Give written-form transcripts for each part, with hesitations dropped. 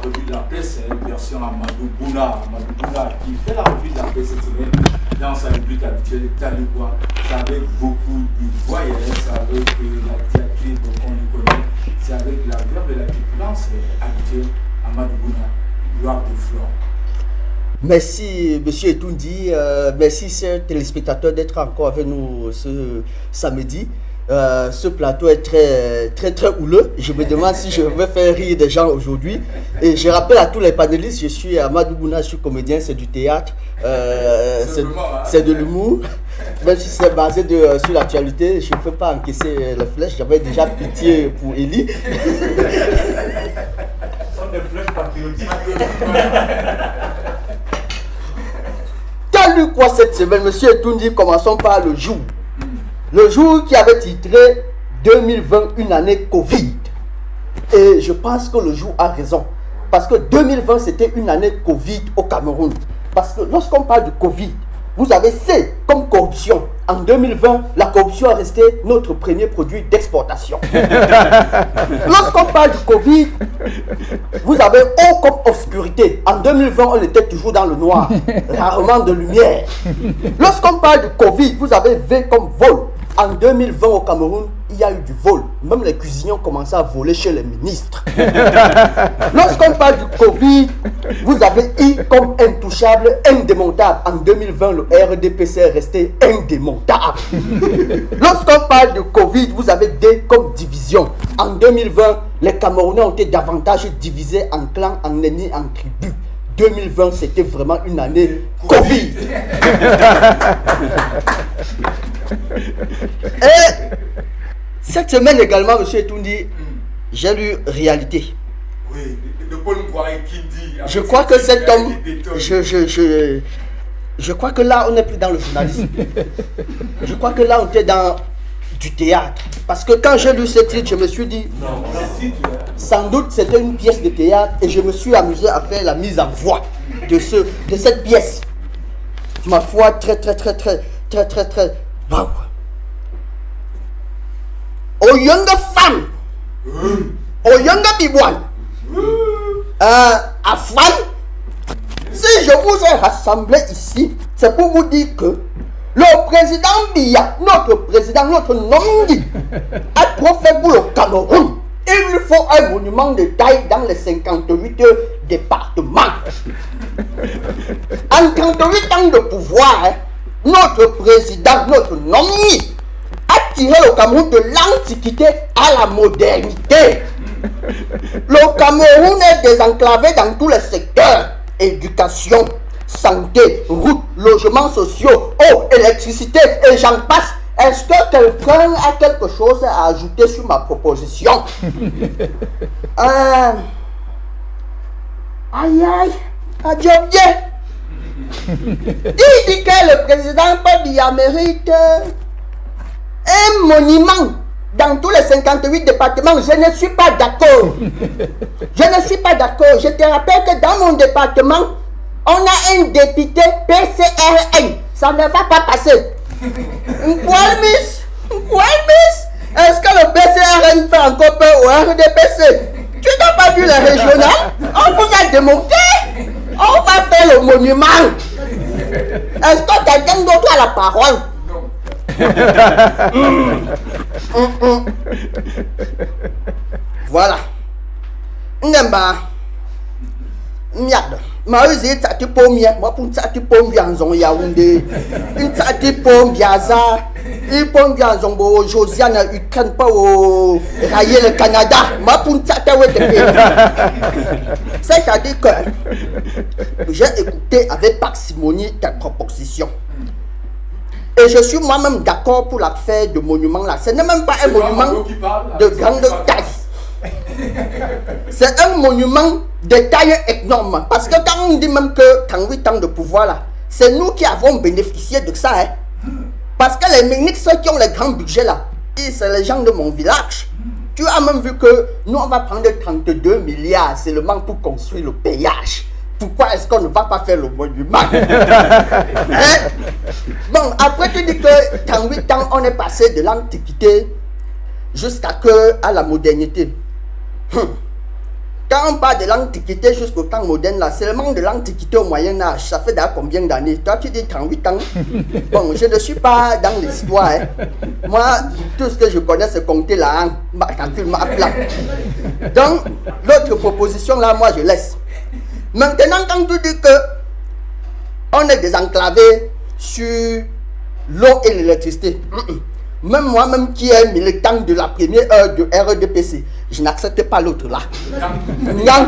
revue de la presse, version Amadou Bouna. Amadou Bouna qui fait la revue de la presse cette semaine dans sa rubrique habituelle. T'as de quoi? C'est avec beaucoup de voyelles, c'est avec la diatribe qu'on lui connaît, c'est avec la verbe et la truculence habituelle. Amadou Bouna, gloire de Flore. Merci, monsieur Etoundi. Merci, chers téléspectateurs, d'être encore avec nous ce samedi. Ce plateau est très houleux. Je me demande si je vais faire rire des gens aujourd'hui. Et je rappelle à tous les panélistes, je suis Amadou Bouna, je suis comédien, c'est du théâtre, c'est de l'humour. Même si c'est basé sur l'actualité, je ne peux pas encaisser les flèches. J'avais déjà pitié pour Élie. Ce sont des flèches patriotiques. T'as lu quoi cette semaine, monsieur Etoundi? Commençons par le jour. Le jour qui avait titré 2020, une année Covid. Et je pense que le jour a raison. Parce que 2020, c'était une année Covid au Cameroun. Parce que lorsqu'on parle de Covid, vous avez C comme corruption. En 2020, la corruption est restée notre premier produit d'exportation. Lorsqu'on parle du Covid, vous avez O comme obscurité. En 2020, on était toujours dans le noir, rarement de lumière. Lorsqu'on parle du Covid, vous avez V comme vol. En 2020 au Cameroun, il y a eu du vol. Même les cuisiniers ont commencé à voler chez les ministres. Lorsqu'on parle du Covid, vous avez I comme intouchable, indémontable. En 2020, le RDPC est resté indémontable. Lorsqu'on parle de Covid, vous avez D comme division. En 2020, les Camerounais ont été davantage divisés en clans, en ennemis, en tribus. 2020, c'était vraiment une année Covid. Et cette semaine également, monsieur Etoundi, j'ai lu Réalité. Oui, de Paul Ngouaré qui dit. Je crois que cet homme, je crois que là, on n'est plus dans le journalisme. Je crois que là, on était dans du théâtre. Parce que quand j'ai lu ce titre, je me suis dit, sans doute c'était une pièce de théâtre et je me suis amusé à faire la mise en voix de cette pièce. Ma foi, très, wow. Aux young femmes, aux young bibouane, à Fan, si je vous ai rassemblé ici, c'est pour vous dire que le président Biya, notre président, notre Nomdi, a trop fait pour le Cameroun. Il lui faut un monument de taille dans les 58 départements. En 38 ans de pouvoir, notre président, notre Nomdi, a tiré le Cameroun de l'antiquité à la modernité. Le Cameroun est désenclavé dans tous les secteurs. Éducation, santé, routes, logements sociaux, eau, électricité et j'en passe. Est-ce que quelqu'un a quelque chose à ajouter sur ma proposition? Aïe aïe, adieu bien. Il dit que le président Biya mérite un monument dans tous les 58 départements. Je ne suis pas d'accord. Je ne suis pas d'accord. Je te rappelle que dans mon département, on a un député PCRN. Ça ne va pas passer. Est-ce que le PCRN fait encore peur au RDPC? Tu n'as pas vu les régionales? On vous a démonté. On va faire le monument. Est-ce que quelqu'un d'autre a la parole? Voilà. N'emba. Merde. Maïs tati pomie, moi pour tati pomie en zon Yaoundé, une tati pomie Biaza, une pomie en zon bo Josiane Ukraine pas au railler le Canada, moi pour tati c'est-à-dire que j'ai écouté avec parcimonie ta proposition. Et je suis moi-même d'accord pour l'affaire de monument là. Ce n'est même pas un monument de grande taille. C'est un monument de taille énorme. Parce que quand on dit même que 38 ans de pouvoir là, c'est nous qui avons bénéficié de ça. Hein. Parce que les ministres qui ont les grands budgets là, c'est les gens de mon village. Tu as même vu que nous on va prendre 32 milliards seulement pour construire le péage. Pourquoi est-ce qu'on ne va pas faire le monument? Hein? Bon, après tu dis que 38 ans on est passé de l'antiquité jusqu'à la modernité. quand on parle de l'Antiquité jusqu'au temps moderne, là, seulement de l'Antiquité au Moyen-Âge, ça fait d'ailleurs combien d'années? Toi, tu dis 38 ans. Bon, je ne suis pas dans l'histoire. Hein. Moi, tout ce que je connais, c'est compter la langue. Donc, l'autre proposition, là, moi, je laisse. Maintenant, quand tu dis que on est désenclavé sur l'eau et l'électricité, même moi-même qui est militant de la première heure de RDPC, je n'accepte pas l'autre là. Là,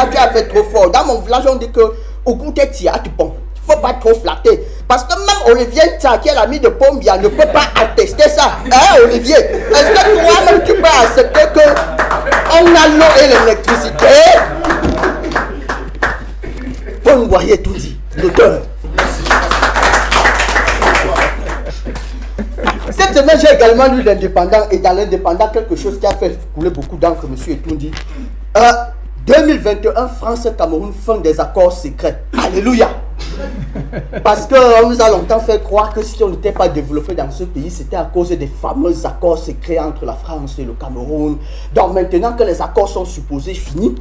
tu as fait trop fort. Dans mon village, on dit que au goût de tia, tu pont. Il ne faut pas trop flatter. Parce que même Olivier Ntia, qui est l'ami de Pombia, ne peut pas attester ça. Hein, Olivier? Est-ce que toi-même tu peux accepter qu'on a l'eau et l'électricité? Vous voyez tout dit, l'auteur. Cette semaine, j'ai également lu l'Indépendant, et dans l'Indépendant, quelque chose qui a fait couler beaucoup d'encre, monsieur Etoundi. 2021, France et Cameroun font des accords secrets. Alléluia. Parce qu'on nous a longtemps fait croire que si on n'était pas développé dans ce pays, c'était à cause des fameux accords secrets entre la France et le Cameroun. Donc maintenant que les accords sont supposés finis,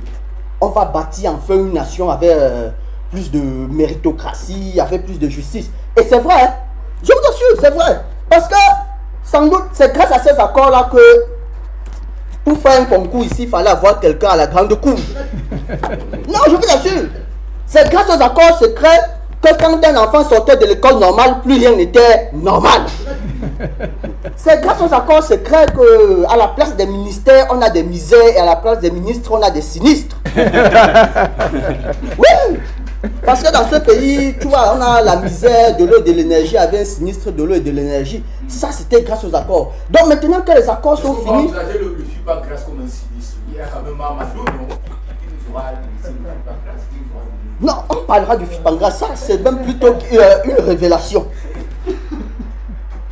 on va bâtir enfin une nation avec plus de méritocratie, avec plus de justice. Et c'est vrai, hein? Je vous assure, c'est vrai. Parce que, sans doute, c'est grâce à ces accords-là que, pour faire un concours ici, il fallait avoir quelqu'un à la grande cour. Non, je vous assure. C'est grâce aux accords secrets que quand un enfant sortait de l'école normale, plus rien n'était normal. C'est grâce aux accords secrets qu'à la place des ministères, on a des misères, et à la place des ministres, on a des sinistres. Oui! Parce que dans ce pays, tu vois, on a la misère de l'eau et de l'énergie avec un sinistre de l'eau et de l'énergie. Ça, c'était grâce aux accords. Donc maintenant que les accords sont finis... Vous avez le FIPA grâce comme un sinistre. Il y a quand même Mamadou, non, on parlera du FIPANGRA. Ça, c'est même plutôt une révélation.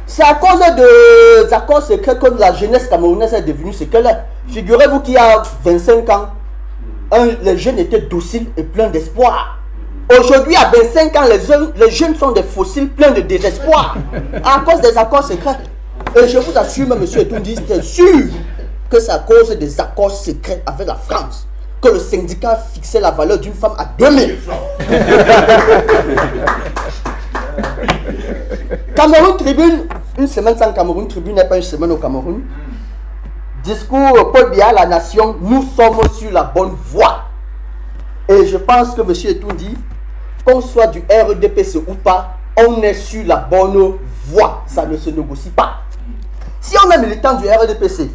C'est à cause des accords secrets que la jeunesse camerounaise est devenue ce qu'elle est. Figurez-vous qu'il y a 25 ans, les jeunes étaient dociles et pleins d'espoir. Aujourd'hui, à 25 ans, les jeunes sont des fossiles pleins de désespoir à cause des accords secrets. Et je vous assure, monsieur Etoundi, c'est sûr que c'est à cause des accords secrets avec la France que le syndicat fixait la valeur d'une femme à 2000 francs. Cameroun Tribune, une semaine sans Cameroun Tribune n'est pas une semaine au Cameroun. Discours Paul Biya, la nation, nous sommes sur la bonne voie. Et je pense que monsieur Etoundi, qu'on soit du RDPC ou pas, on est sur la bonne voie. Ça ne se négocie pas. Si on est militant du RDPC,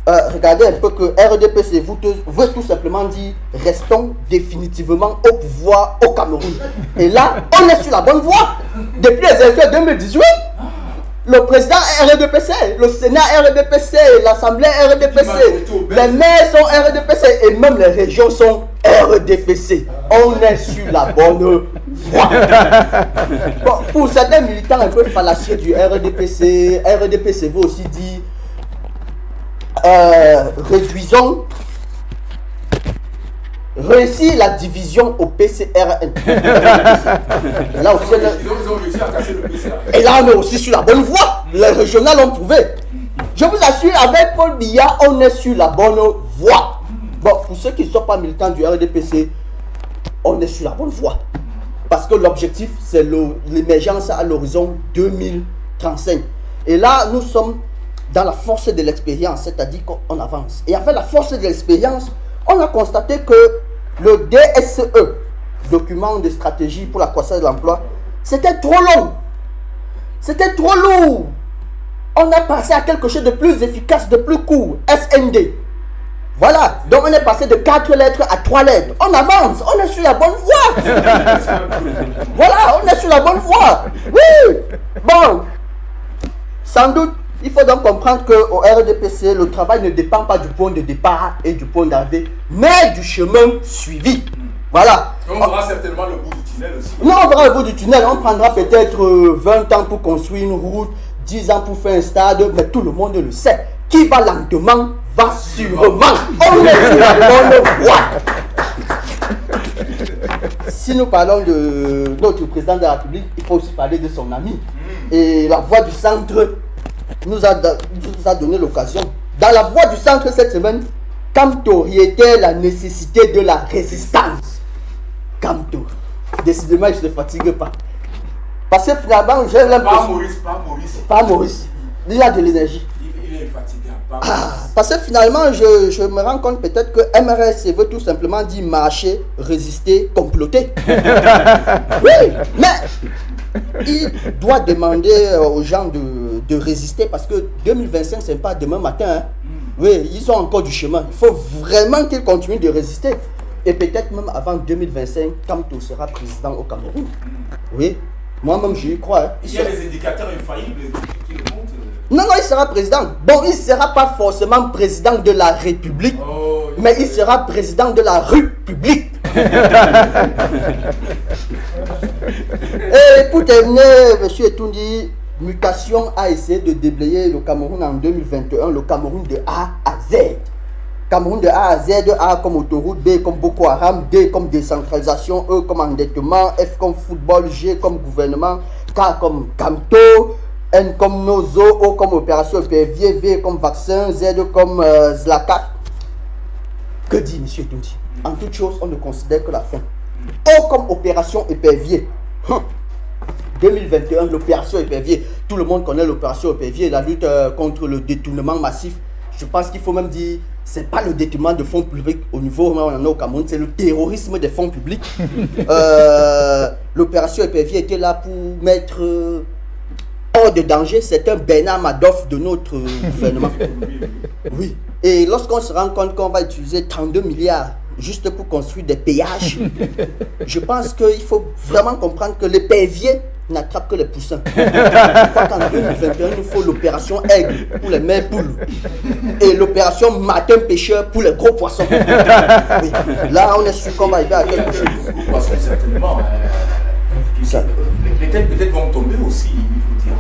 regardez un peu que RDPC veut tout simplement dire restons définitivement au pouvoir au Cameroun. Et là, on est sur la bonne voie. Depuis les élections 2018, le président RDPC, le Sénat RDPC, l'Assemblée RDPC, les maires sont RDPC et même les régions sont RDPC. On est sur la bonne voie. Bon, pour certains militants un peu fallacieux du RDPC, RDPC veut aussi dire réussir la division au PCRN. Là aussi, et là, on est aussi sur la bonne voie. Les régionales ont prouvé. Je vous assure, avec Paul Biya, on est sur la bonne voie. Bon, pour ceux qui ne sont pas militants du RDPC, on est sur la bonne voie. Parce que l'objectif, c'est l'émergence à l'horizon 2035. Et là, nous sommes dans la force de l'expérience, c'est-à-dire qu'on avance. Et avec la force de l'expérience, on a constaté que le DSE, document de stratégie pour la croissance de l'emploi, c'était trop long. C'était trop lourd. On a passé à quelque chose de plus efficace, de plus court, SND. Voilà, donc on est passé de 4 lettres à 3 lettres. On avance, on est sur la bonne voie. Voilà, on est sur la bonne voie. Oui. Bon, sans doute, il faut donc comprendre qu'au RDPC, le travail ne dépend pas du point de départ et du point d'arrivée, mais du chemin suivi. Voilà. On verra certainement le bout du tunnel aussi. Non, on verra le bout du tunnel. On prendra peut-être 20 ans pour construire une route, 10 ans pour faire un stade, mais tout le monde le sait. Qui va lentement, va sûrement. On est sur la bonne voie. Si nous parlons de notre président de la République, il faut aussi parler de son ami. Et la voix du centre nous a donné l'occasion. Dans la voix du centre cette semaine, Kamto, il était la nécessité de la résistance. Kamto. Décidément, je ne fatigue pas. Parce que finalement, j'ai l'impression... Pas Maurice. Il a de l'énergie. Il est fatigué. Parce que finalement, je me rends compte peut-être que MRS veut tout simplement dire marcher, résister, comploter. Oui, mais il doit demander aux gens de résister parce que 2025, ce n'est pas demain matin. Hein. Oui, ils ont encore du chemin. Il faut vraiment qu'ils continuent de résister. Et peut-être même avant 2025, Kamto sera président au Cameroun. Oui, moi-même, j'y crois. Hein. Il y a des indicateurs infaillibles qui le montrent. Non, il sera président. Bon, il ne sera pas forcément président de la République, mais il sera président de la République. Et pour terminer, M. Etoundi, Mutation a essayé de déblayer le Cameroun en 2021, le Cameroun de A à Z. Cameroun de A à Z, A comme autoroute, B comme Boko Haram, D comme décentralisation, E comme endettement, F comme football, G comme gouvernement, K comme Kamto, N comme Nozo, O comme opération épervier, V comme vaccin, Z comme Zlaka. Que dit M. Etoundi? En toute chose, on ne considère que la fin. O comme opération épervier. 2021, l'opération épervier. Tout le monde connaît l'opération épervier, la lutte contre le détournement massif. Je pense qu'il faut même dire, c'est pas le détournement de fonds publics au niveau où on en a au Cameroun, c'est le terrorisme des fonds publics. L'opération épervier était là pour mettre hors de danger certains Bernard Madoff de notre gouvernement. Oui. Et lorsqu'on se rend compte qu'on va utiliser 32 milliards juste pour construire des péages, je pense qu'il faut vraiment comprendre que l'épervier n'attrape que les poussins. Je crois qu'en 2021, il nous faut l'opération aigle pour les mères poules et l'opération matin pêcheur pour les gros poissons. Oui. Là, on est sûr qu'on va arriver à quelque chose. Les gros poissons, certainement. Les têtes peut-être vont tomber aussi, il faut dire.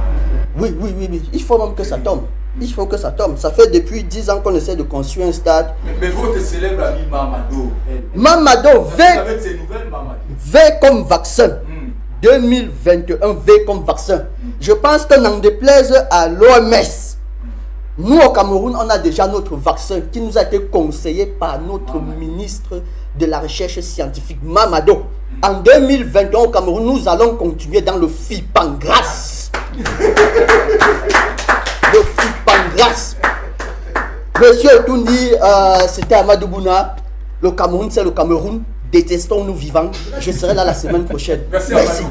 Oui. Il faut même que ça tombe. Il faut que ça tombe. Ça fait depuis 10 ans qu'on essaie de construire un stade. Mais votre célèbre ami Mamado. Mamado, avec ses nouvelles Mamado. V comme vaccin. 2021, V comme vaccin. Je pense que n'en déplaise à l'OMS, nous au Cameroun, on a déjà notre vaccin qui nous a été conseillé par notre ministre de la Recherche scientifique, Mamado. En 2021 au Cameroun, nous allons continuer dans le FIPANGRAS. Le FIPANGRAS. Monsieur Etoundi, c'était Amadou Bouna. Le Cameroun, c'est le Cameroun. Détestons-nous vivants. Je serai là la semaine prochaine. Merci.